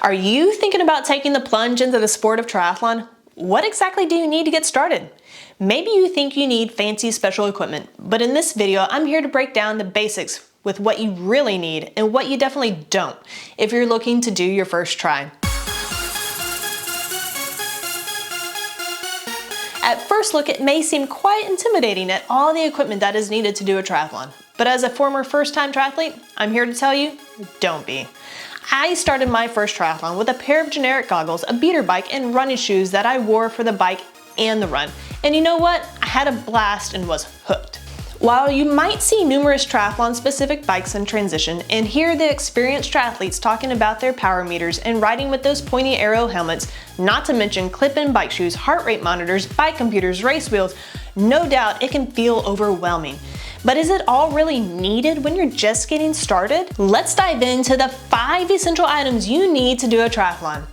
Are you thinking about taking the plunge into the sport of triathlon? What exactly do you need to get started? Maybe you think you need fancy special equipment, but in this video, I'm here to break down the basics with what you really need and what you definitely don't if you're looking to do your first try. At first look, it may seem quite intimidating at all the equipment that is needed to do a triathlon. But as a former first-time triathlete, I'm here to tell you, don't be. I started my first triathlon with a pair of generic goggles, a beater bike, and running shoes that I wore for the bike and the run. And you know what? I had a blast and was hooked. While you might see numerous triathlon-specific bikes in transition and hear the experienced triathletes talking about their power meters and riding with those pointy arrow helmets, not to mention clip-in bike shoes, heart rate monitors, bike computers, race wheels, no doubt it can feel overwhelming. But is it all really needed when you're just getting started? Let's dive into the 5 essential items you need to do a triathlon.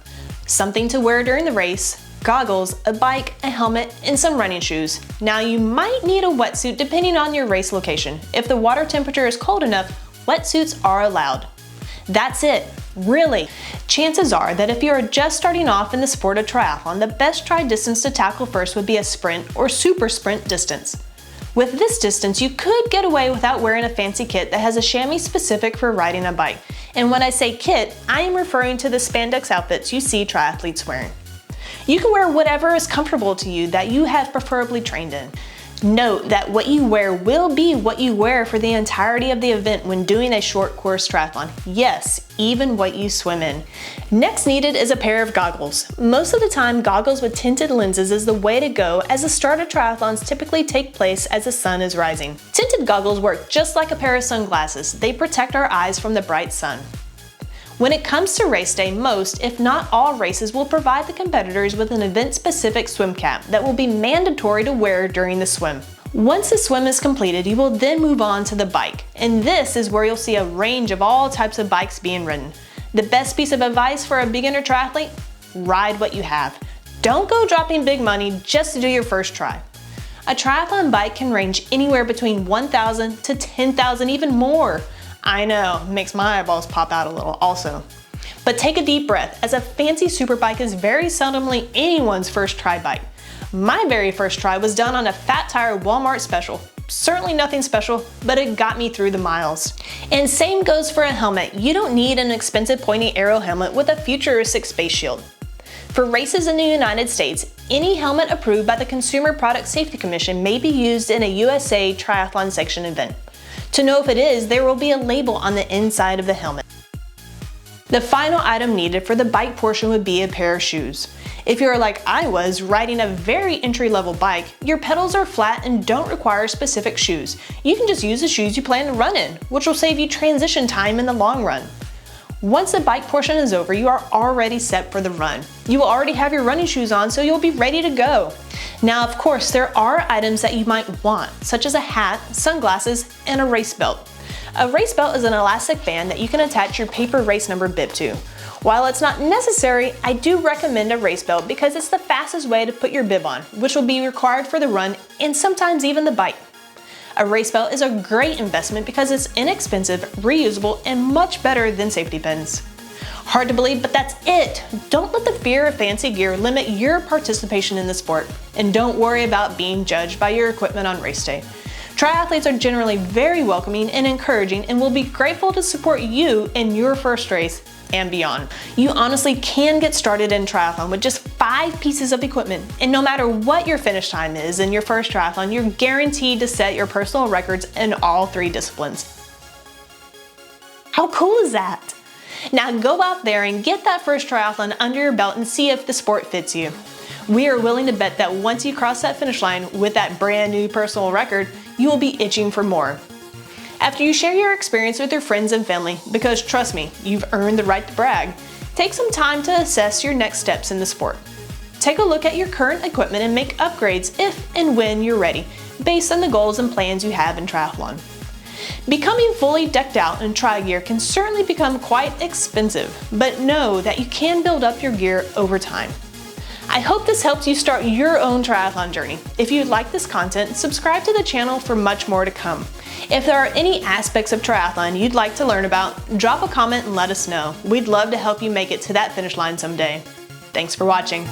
Something to wear during the race, goggles, a bike, a helmet, and some running shoes. Now you might need a wetsuit depending on your race location. If the water temperature is cold enough, wetsuits are allowed. That's it, really. Chances are that if you are just starting off in the sport of triathlon, the best try distance to tackle first would be a sprint or super sprint distance. With this distance, you could get away without wearing a fancy kit that has a chamois specific for riding a bike. And when I say kit, I am referring to the spandex outfits you see triathletes wearing. You can wear whatever is comfortable to you that you have preferably trained in. Note that what you wear will be what you wear for the entirety of the event when doing a short course triathlon. Yes, even what you swim in. Next needed is a pair of goggles. Most of the time, goggles with tinted lenses is the way to go, as the start of triathlons typically take place as the sun is rising. Tinted goggles work just like a pair of sunglasses. They protect our eyes from the bright sun. When it comes to race day, most, if not all races will provide the competitors with an event-specific swim cap that will be mandatory to wear during the swim. Once the swim is completed, you will then move on to the bike, and this is where you'll see a range of all types of bikes being ridden. The best piece of advice for a beginner triathlete? Ride what you have. Don't go dropping big money just to do your first try. A triathlon bike can range anywhere between $1,000 to $10,000, even more. I know, makes my eyeballs pop out a little also. But take a deep breath, as a fancy superbike is very seldomly anyone's first try bike. My very first try was done on a fat tire Walmart special. Certainly nothing special, but it got me through the miles. And same goes for a helmet. You don't need an expensive pointy arrow helmet with a futuristic space shield. For races in the United States, any helmet approved by the Consumer Product Safety Commission may be used in a USA Triathlon Section event. To know if it is, there will be a label on the inside of the helmet. The final item needed for the bike portion would be a pair of shoes. If you're like I was, riding a very entry-level bike, your pedals are flat and don't require specific shoes. You can just use the shoes you plan to run in, which will save you transition time in the long run. Once the bike portion is over, you are already set for the run. You will already have your running shoes on, so you'll be ready to go. Now, of course, there are items that you might want, such as a hat, sunglasses, and a race belt. A race belt is an elastic band that you can attach your paper race number bib to. While it's not necessary, I do recommend a race belt because it's the fastest way to put your bib on, which will be required for the run and sometimes even the bike. A race belt is a great investment because it's inexpensive, reusable, and much better than safety pins. Hard to believe, but that's it. Don't let the fear of fancy gear limit your participation in the sport, and don't worry about being judged by your equipment on race day. Triathletes are generally very welcoming and encouraging and will be grateful to support you in your first race and beyond. You honestly can get started in triathlon with just 5 pieces of equipment, and no matter what your finish time is in your first triathlon, you're guaranteed to set your personal records in all 3 disciplines. How cool is that? Now go out there and get that first triathlon under your belt and see if the sport fits you. We are willing to bet that once you cross that finish line with that brand new personal record, you will be itching for more. After you share your experience with your friends and family, because trust me, you've earned the right to brag, take some time to assess your next steps in the sport. Take a look at your current equipment and make upgrades if and when you're ready, based on the goals and plans you have in triathlon. Becoming fully decked out in tri gear can certainly become quite expensive, but know that you can build up your gear over time. I hope this helps you start your own triathlon journey. If you like this content, subscribe to the channel for much more to come. If there are any aspects of triathlon you'd like to learn about, drop a comment and let us know. We'd love to help you make it to that finish line someday. Thanks for watching.